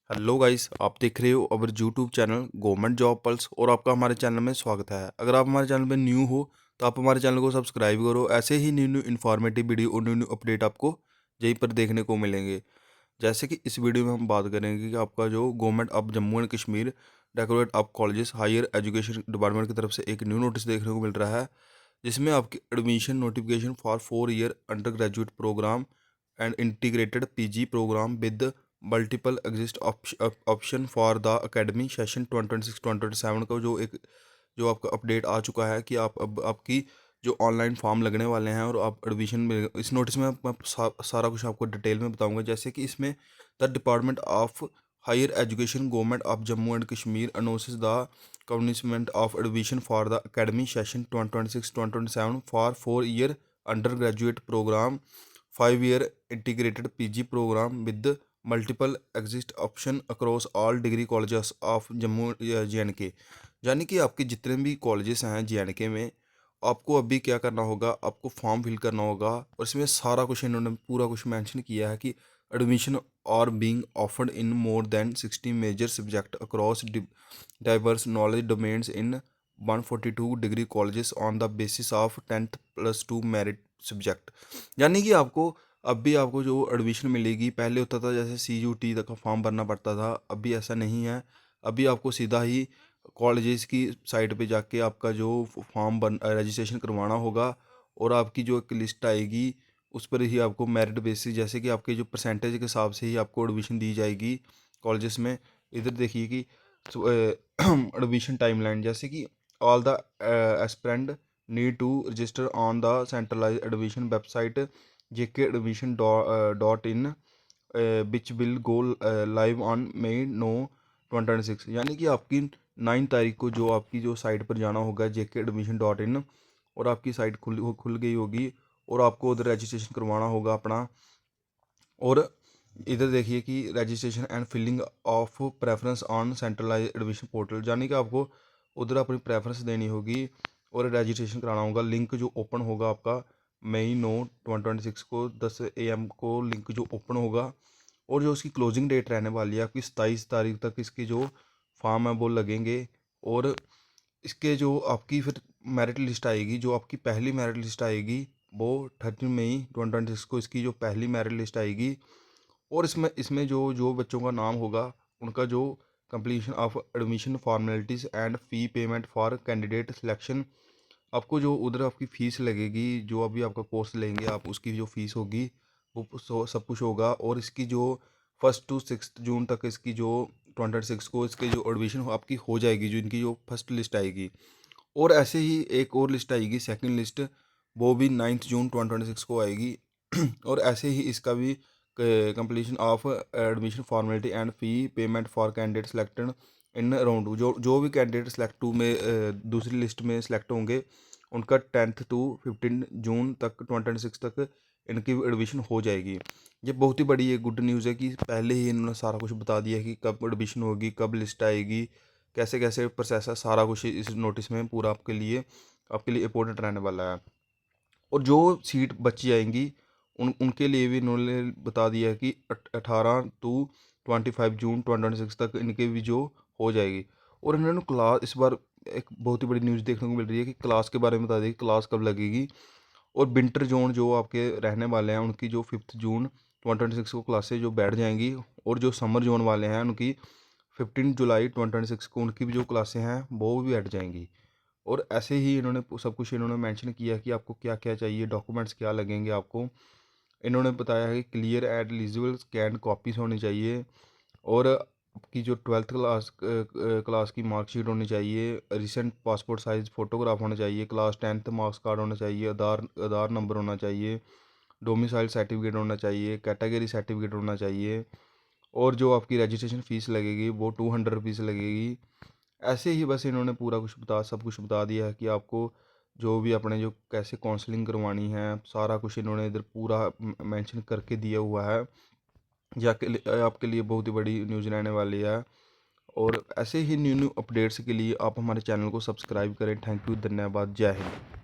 Hello guys, आप देख रहे हो our YouTube channel government job pulse और आपका हमारे चैनल में स्वागत है। अगर आप हमारे चैनल पे न्यू हो तो आप हमारे चैनल को सब्सक्राइब करो। ऐसे ही न्यू न्यू इन्फॉर्मेटिव वीडियो और न्यू न्यू अपडेट आपको यहीं पर देखने को मिलेंगे। जैसे कि इस वीडियो में हम बात करेंगे कि आपका जो government of Jammu and Kashmir directorate of colleges higher education department की तरफ से एक न्यू नोटिस देखने को मिल रहा है, जिसमें आपकी admission notification for 4 year under graduate program and integrated PG program with multiple exist option for the academy session 2026-2027 का जो आपका अपडेट आ चुका है कि आप अब आपकी जो ऑनलाइन फॉर्म लगने वाले हैं और आप एडमिशन में इस नोटिस में मैं सारा कुछ आपको डिटेल में बताऊंगा। जैसे कि इसमें the department of higher education government of Jammu and Kashmir announces the commencement of admission for the academic session 2026-2027 for 4 year undergraduate program, 5 year integrated PG program with multiple exit option across all degree colleges of Jammu JNK। यानी कि आपके जितने भी colleges हैं JNK में, आपको अभी क्या करना होगा, आपको फॉर्म फिल करना होगा और इसमें सारा कुछ इन्होंने पूरा कुछ मेंशन किया है कि admission are being offered in more than 60 major subject across diverse knowledge domains in 142 degree colleges on the basis of 10th+2 merit subject. यानी कि आपको अब भी आपको जो एडमिशन मिलेगी, पहले होता था जैसे CUT तक का फॉर्म भरना पड़ता था, अभी ऐसा नहीं है। अभी आपको सीधा ही कॉलेजेस की साइट पे जाके आपका जो फॉर्म रजिस्ट्रेशन करवाना होगा और आपकी जो एक लिस्ट आएगी उस पर ही आपको मेरिट बेसिस, जैसे कि आपके जो परसेंटेज के हिसाब से ही आपको एडमिशन दी जाएगी कॉलेजेस में। इधर देखिए कि एडमिशन टाइमलाइन, जैसे कि all the aspirant need to register on the centralize admission website jkadmission.in which will go live on May 9 2026। यानी कि आपकी 9 तारीख को जो आपकी जो साइट पर जाना होगा jkadmission.in और आपकी साइट खुल गई होगी और आपको उधर रजिस्ट्रेशन करवाना होगा अपना। और इधर देखिए कि registration and filling of preference on centralize admission portal, यानी कि आपको उधर अपनी प्रेफरेंस देनी होगी और रजिस्ट्रेशन कराना होगा। लिंक जो ओपन होगा आपका May 9 2026 को 10 AM को लिंक जो ओपन होगा और जो उसकी क्लोजिंग डेट रहने वाली है आपकी 27 तारीख तक इसकी जो फॉर्म है वो लगेंगे। और इसके जो आपकी फिर मेरिट लिस्ट आएगी, जो आपकी पहली मेरिट लिस्ट आएगी वो 30 मई 2026 को इसकी जो पहली मेरिट लिस्ट आएगी। और इसमें इसमें जो जो बच्चों का नाम होगा उनका जो completion of admission formalities and fee payment for candidate selection, आपको जो उधर आपकी फ़ीस लगेगी, जो अभी आपका कोर्स लेंगे आप उसकी जो फ़ीस होगी वो सब कुछ होगा। और इसकी जो 1 से 6 जून तक इसकी जो 2026 को इसके जो एडमिशन आपकी हो जाएगी, जो इनकी जो फर्स्ट लिस्ट आएगी। और ऐसे ही एक और लिस्ट आएगी सेकंड लिस्ट, वो भी 9 जून 2026 को आएगी। और ऐसे ही इसका भी completion of admission formality and fee payment for candidate selected in round, जो भी कैंडिडेट सेलेक्ट 2 में दूसरी लिस्ट में सेलेक्ट होंगे उनका 10 to 15 जून तक 2026 तक इनकी एडमिशन हो जाएगी। ये बहुत ही बड़ी एक गुड न्यूज़ है कि पहले ही इन्होंने सारा कुछ बता दिया कि कब एडमिशन होगी, कब लिस्ट आएगी, कैसे कैसे प्रोसेस है, सारा कुछ इस नोटिस में पूरा आपके लिए इंपॉर्टेंट रहने वाला है। और जो सीट बची जाएंगी उनके लिए भी इन्होंने बता दिया है कि 18 to 25 जून 2026 तक इनके भी जो हो जाएगी। और इन्होंने क्लास इस बार एक बहुत ही बड़ी न्यूज़ देखने को मिल रही है कि क्लास के बारे में बता दिया कि क्लास कब लगेगी। और विंटर जोन जो आपके रहने वाले हैं उनकी जो 5 जून 2026 को क्लासेज जो बैठ जाएंगी। और जो समर जोन वाले हैं उनकी 15 जुलाई 2026 को उनकी भी जो क्लासें हैं वो भी बैठ जाएंगी। और ऐसे ही इन्होंने सब कुछ इन्होंने मेंशन किया कि आपको क्या क्या चाहिए, डॉक्यूमेंट्स क्या लगेंगे आपको। इन्होंने बताया है कि clear and eligible scan copies होनी चाहिए और आपकी जो 12th क्लास की मार्कशीट होनी चाहिए, रिसेंट पासपोर्ट साइज़ फ़ोटोग्राफ होना चाहिए, क्लास 10th मार्क्स कार्ड होना चाहिए, आधार नंबर होना चाहिए, डोमिसाइल सर्टिफिकेट होना चाहिए, कैटेगरी सर्टिफिकेट होना चाहिए। और जो आपकी रजिस्ट्रेशन फ़ीस लगेगी वो 200 रुपीज़ लगेगी। ऐसे ही बस इन्होंने पूरा कुछ सब कुछ बता दिया है कि आपको जो भी अपने जो कैसे काउंसलिंग करवानी है, सारा कुछ इन्होंने इधर पूरा मेंशन करके दिया हुआ है। आपके लिए बहुत ही बड़ी न्यूज़ रहने वाली है। और ऐसे ही न्यू न्यू अपडेट्स के लिए आप हमारे चैनल को सब्सक्राइब करें। थैंक यू, धन्यवाद, जय हिंद।